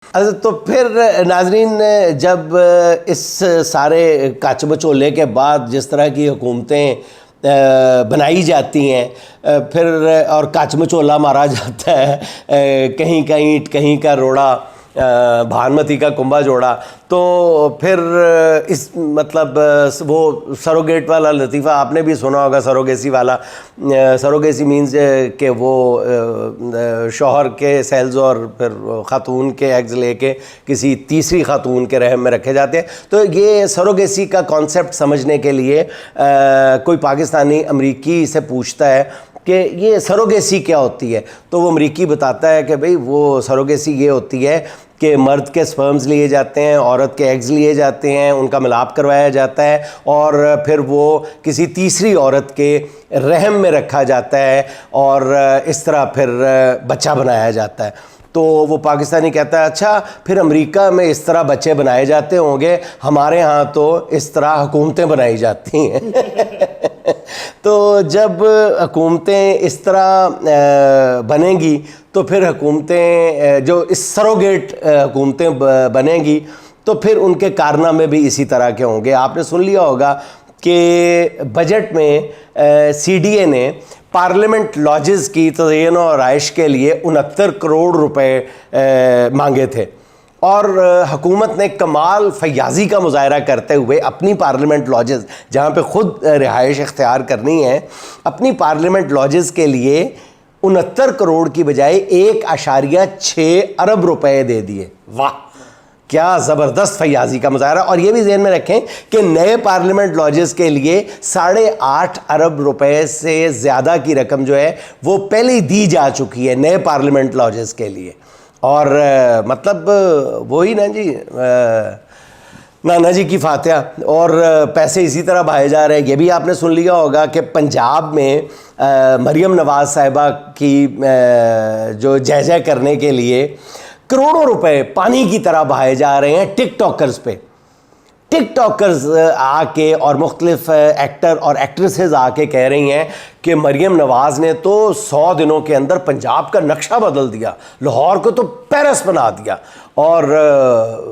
تو پھر ناظرین جب اس سارے کچ بچولے کے بعد جس طرح کی حکومتیں بنائی جاتی ہیں پھر اور کچ مچولا مارا جاتا ہے، کہیں کا اینٹ کہیں کا روڑا، بھانمتی کا کنبا جوڑا، تو پھر اس مطلب وہ سروگیٹ والا لطیفہ آپ نے بھی سنا ہوگا، سروگیسی والا. سروگیسی مینز کہ وہ شوہر کے سیلز اور پھر خاتون کے ایگز لے کے کسی تیسری خاتون کے رحم میں رکھے جاتے ہیں. تو یہ سروگیسی کا کانسیپٹ سمجھنے کے لیے کوئی پاکستانی امریکی سے پوچھتا ہے کہ یہ سروگیسی کیا ہوتی ہے، تو وہ امریکی بتاتا ہے کہ بھئی وہ سروگیسی یہ ہوتی ہے کہ مرد کے سپرمز لیے جاتے ہیں، عورت کے ایگز لیے جاتے ہیں، ان کا ملاپ کروایا جاتا ہے اور پھر وہ کسی تیسری عورت کے رحم میں رکھا جاتا ہے اور اس طرح پھر بچہ بنایا جاتا ہے. تو وہ پاکستانی کہتا ہے اچھا پھر امریکہ میں اس طرح بچے بنائے جاتے ہوں گے، ہمارے ہاں تو اس طرح حکومتیں بنائی جاتی ہیں. تو جب حکومتیں اس طرح بنیں گی تو پھر حکومتیں جو اس سروگیٹ حکومتیں بنیں گی تو پھر ان کے کارنامے بھی اسی طرح کے ہوں گے. آپ نے سن لیا ہوگا کہ بجٹ میں سی ڈی اے نے پارلیمنٹ لاجز کی تزئین و آرائش کے لیے 69 کروڑ روپے مانگے تھے، اور حکومت نے کمال فیاضی کا مظاہرہ کرتے ہوئے اپنی پارلیمنٹ لاجز جہاں پہ خود رہائش اختیار کرنی ہے، اپنی پارلیمنٹ لاجز کے لیے 69 کروڑ کی بجائے 1.6 ارب روپے دے دیے. واہ کیا زبردست فیاضی کا مظاہرہ. اور یہ بھی ذہن میں رکھیں کہ نئے پارلیمنٹ لاجز کے لیے 8.5 ارب روپے سے زیادہ کی رقم جو ہے وہ پہلے ہی دی جا چکی ہے نئے پارلیمنٹ لاجز کے لیے. اور مطلب وہی نا جی نانا جی کی فاتحہ، اور پیسے اسی طرح بہائے جا رہے ہیں. یہ بھی آپ نے سن لیا ہوگا کہ پنجاب میں مریم نواز صاحبہ کی جو جے کرنے کے لیے کروڑوں روپے پانی کی طرح بہائے جا رہے ہیں ٹک ٹاکرز پہ. ٹک ٹاکرز آ کے اور مختلف ایکٹر اور ایکٹریسز آ کے کہہ رہی ہیں کہ مریم نواز نے تو 100 دنوں کے اندر پنجاب کا نقشہ بدل دیا، لاہور کو تو پیرس بنا دیا. اور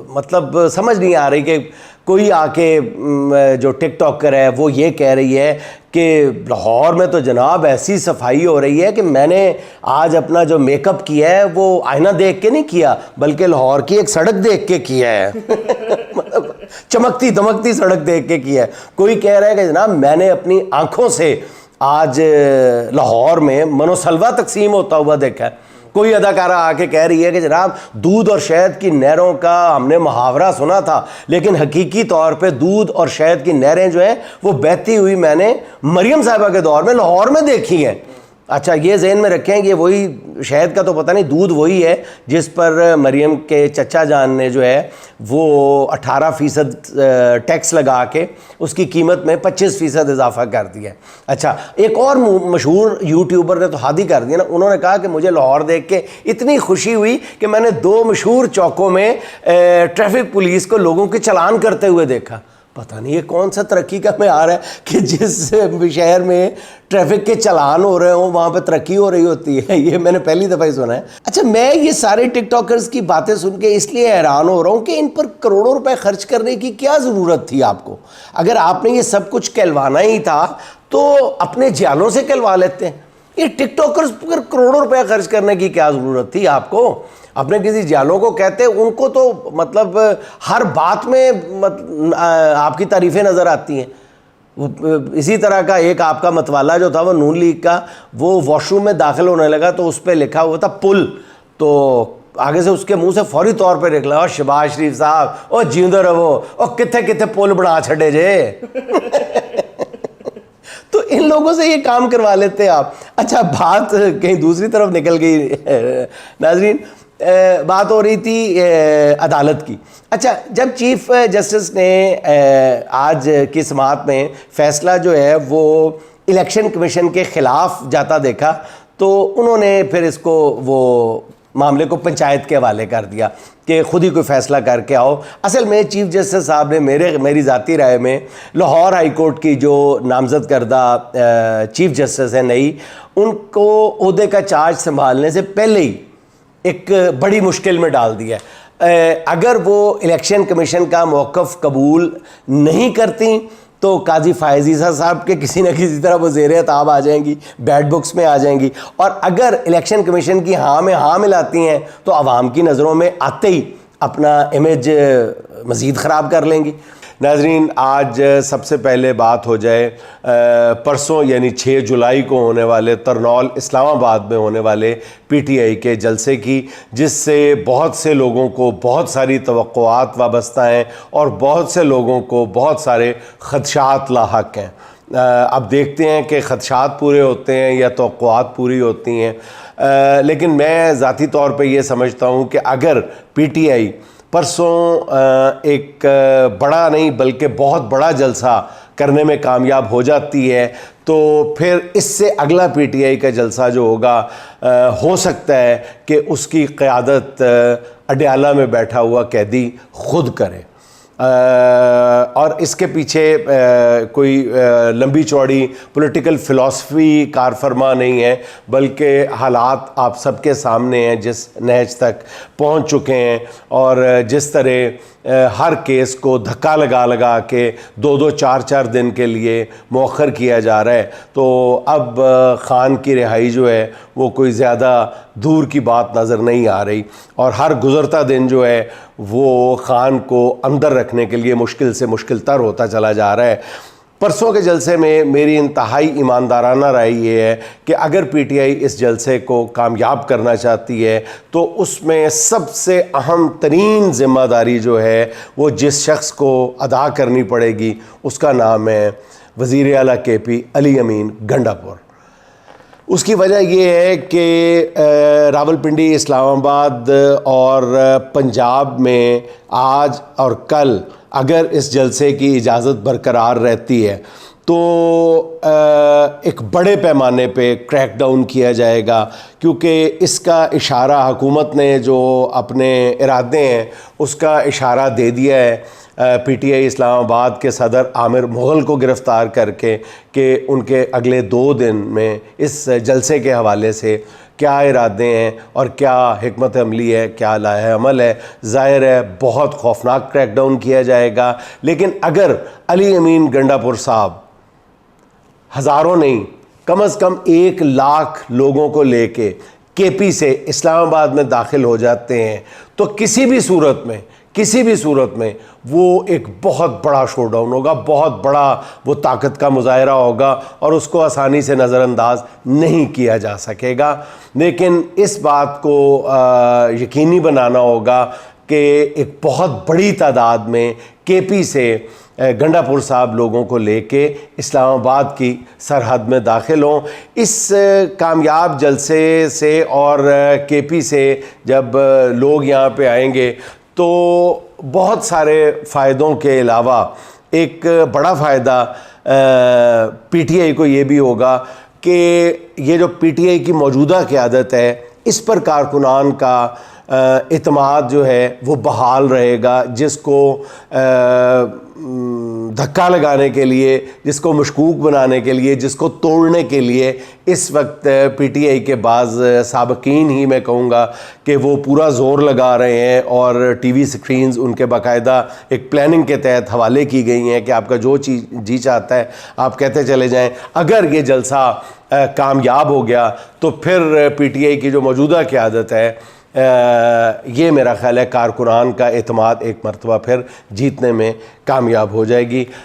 مطلب سمجھ نہیں آ رہی کہ کوئی آ کے جو ٹک ٹاکر ہے وہ یہ کہہ رہی ہے کہ لاہور میں تو جناب ایسی صفائی ہو رہی ہے کہ میں نے آج اپنا جو میک اپ کیا ہے وہ آئینہ دیکھ کے نہیں کیا بلکہ لاہور کی ایک سڑک دیکھ کے کیا ہے. چمکتی دمکتی سڑک دیکھ کے کیا ہے. کوئی کہہ رہا ہے کہ جناب میں نے اپنی آنکھوں سے آج لاہور میں منوسلوا تقسیم ہوتا ہوا دیکھا ہے. کوئی اداکارہ آ کے کہہ رہی ہے کہ جناب دودھ اور شہد کی نہروں کا ہم نے محاورہ سنا تھا لیکن حقیقی طور پہ دودھ اور شہد کی نہریں جو ہیں وہ بہتی ہوئی میں نے مریم صاحبہ کے دور میں لاہور میں دیکھی ہیں. اچھا یہ ذہن میں رکھیں کہ وہی شہد کا تو پتہ نہیں، دودھ وہی ہے جس پر مریم کے چچا جان نے جو ہے وہ 18% ٹیکس لگا کے اس کی قیمت میں 25% اضافہ کر دیا. اچھا ایک اور مشہور یوٹیوبر نے تو حادی کر دیا نا، انہوں نے کہا کہ مجھے لاہور دیکھ کے اتنی خوشی ہوئی کہ میں نے 2 مشہور چوکوں میں ٹریفک پولیس کو لوگوں کے چلان کرتے ہوئے دیکھا. پتہ نہیں یہ کون سا ترقی کا معیار ہے کہ جس شہر میں ٹریفک کے چلان ہو رہے ہوں وہاں پہ ترقی ہو رہی ہوتی ہے. یہ میں نے پہلی دفعہ ہی سنا ہے. اچھا میں یہ سارے ٹک ٹاکرز کی باتیں سن کے اس لیے حیران ہو رہا ہوں کہ ان پر کروڑوں روپے خرچ کرنے کی کیا ضرورت تھی آپ کو؟ اگر آپ نے یہ سب کچھ کہلوانا ہی تھا تو اپنے جالوں سے کہلوا لیتے ہیں. یہ ٹک ٹاکرز پر کروڑوں روپے خرچ کرنے کی کیا ضرورت تھی آپ کو؟ اپنے کسی جالوں کو کہتے، ان کو تو مطلب ہر بات میں آپ کی تعریفیں نظر آتی ہیں. اسی طرح کا ایک آپ کا متوالا جو تھا وہ نون لیگ کا، وہ واش روم میں داخل ہونے لگا تو اس پہ لکھا ہوا تھا پل، تو آگے سے اس کے منہ سے فوری طور پہ نکلا شہباز شریف صاحب او جیندے رہو، او کتھے کتھے پل بنا چھڑے جے. تو ان لوگوں سے یہ کام کروا لیتے آپ. اچھا بات کہیں دوسری طرف نکل گئی ناظرین. بات ہو رہی تھی عدالت کی. اچھا جب چیف جسٹس نے آج کی سماعت میں فیصلہ جو ہے وہ الیکشن کمیشن کے خلاف جاتا دیکھا تو انہوں نے پھر اس کو وہ معاملے کو پنچایت کے حوالے کر دیا کہ خود ہی کوئی فیصلہ کر کے آؤ. اصل میں چیف جسٹس صاحب نے میری ذاتی رائے میں لاہور ہائی کورٹ کی جو نامزد کردہ چیف جسٹس ہیں نئی، ان کو عہدے کا چارج سنبھالنے سے پہلے ہی ایک بڑی مشکل میں ڈال دیا ہے. اگر وہ الیکشن کمیشن کا موقف قبول نہیں کرتی تو قاضی فائز عیسیٰ صاحب کے کسی نہ کسی طرح وہ زیر عتاب آ جائیں گی، بیڈ بکس میں آ جائیں گی، اور اگر الیکشن کمیشن کی ہاں میں ہاں ملاتی ہیں تو عوام کی نظروں میں آتے ہی اپنا امیج مزید خراب کر لیں گی۔ ناظرین، آج سب سے پہلے بات ہو جائے پرسوں یعنی 6 جولائی کو ہونے والے ترنول اسلام آباد میں ہونے والے پی ٹی آئی کے جلسے کی، جس سے بہت سے لوگوں کو بہت ساری توقعات وابستہ ہیں اور بہت سے لوگوں کو بہت سارے خدشات لاحق ہیں۔ اب دیکھتے ہیں کہ خدشات پورے ہوتے ہیں یا توقعات پوری ہوتی ہیں، لیکن میں ذاتی طور پہ یہ سمجھتا ہوں کہ اگر پی ٹی آئی پرسوں ایک بڑا نہیں بلکہ بہت بڑا جلسہ کرنے میں کامیاب ہو جاتی ہے تو پھر اس سے اگلا پی ٹی آئی کا جلسہ جو ہوگا ہو سکتا ہے کہ اس کی قیادت اڈیالہ میں بیٹھا ہوا قیدی خود کرے، اور اس کے پیچھے کوئی لمبی چوڑی پولیٹیکل فلسفی کار فرما نہیں ہے، بلکہ حالات آپ سب کے سامنے ہیں جس نہج تک پہنچ چکے ہیں، اور جس طرح ہر کیس کو دھکا لگا کے 2 4 دن کے لیے مؤخر کیا جا رہا ہے، تو اب خان کی رہائی جو ہے وہ کوئی زیادہ دور کی بات نظر نہیں آ رہی، اور ہر گزرتا دن جو ہے وہ خان کو اندر رکھنے کے لیے مشکل سے مشکل تر ہوتا چلا جا رہا ہے۔ پرسوں کے جلسے میں میری انتہائی ایماندارانہ رائے یہ ہے کہ اگر پی ٹی آئی اس جلسے کو کامیاب کرنا چاہتی ہے تو اس میں سب سے اہم ترین ذمہ داری جو ہے وہ جس شخص کو ادا کرنی پڑے گی اس کا نام ہے وزیر اعلیٰ کے پی علی امین گنڈاپور۔ اس کی وجہ یہ ہے کہ راولپنڈی، اسلام آباد اور پنجاب میں آج اور کل اگر اس جلسے کی اجازت برقرار رہتی ہے تو ایک بڑے پیمانے پہ کریک ڈاؤن کیا جائے گا، کیونکہ اس کا اشارہ حکومت نے جو اپنے ارادے ہیں اس کا اشارہ دے دیا ہے پی ٹی آئی اسلام آباد کے صدر عامر مغل کو گرفتار کر کے کہ ان کے اگلے 2 دن میں اس جلسے کے حوالے سے کیا ارادے ہیں اور کیا حکمت عملی ہے، کیا لائحہ عمل ہے۔ ظاہر ہے بہت خوفناک کریک ڈاؤن کیا جائے گا، لیکن اگر علی امین گنڈاپور صاحب ہزاروں نہیں کم از کم 1 لاکھ لوگوں کو لے کے کے پی سے اسلام آباد میں داخل ہو جاتے ہیں تو کسی بھی صورت میں وہ ایک بہت بڑا شو ڈاؤن ہوگا، بہت بڑا وہ طاقت کا مظاہرہ ہوگا اور اس کو آسانی سے نظر انداز نہیں کیا جا سکے گا۔ لیکن اس بات کو یقینی بنانا ہوگا کہ ایک بہت بڑی تعداد میں کے پی سے گنڈاپور صاحب لوگوں کو لے کے اسلام آباد کی سرحد میں داخل ہوں۔ اس کامیاب جلسے سے اور کے پی سے جب لوگ یہاں پہ آئیں گے تو بہت سارے فائدوں کے علاوہ ایک بڑا فائدہ پی ٹی آئی کو یہ بھی ہوگا کہ یہ جو پی ٹی آئی کی موجودہ قیادت ہے اس پر کارکنان کا اعتماد جو ہے وہ بحال رہے گا، جس کو دھکا لگانے کے لیے، جس کو مشکوک بنانے کے لیے، جس کو توڑنے کے لیے اس وقت پی ٹی آئی کے بعض سابقین ہی میں کہوں گا کہ وہ پورا زور لگا رہے ہیں، اور ٹی وی سکرینز ان کے باقاعدہ ایک پلاننگ کے تحت حوالے کی گئی ہیں کہ آپ کا جو چیز جی چاہتا ہے آپ کہتے چلے جائیں۔ اگر یہ جلسہ کامیاب ہو گیا تو پھر پی ٹی آئی کی جو موجودہ قیادت ہے یہ میرا خیال ہے کارکنان کا اعتماد ایک مرتبہ پھر جیتنے میں کامیاب ہو جائے گی۔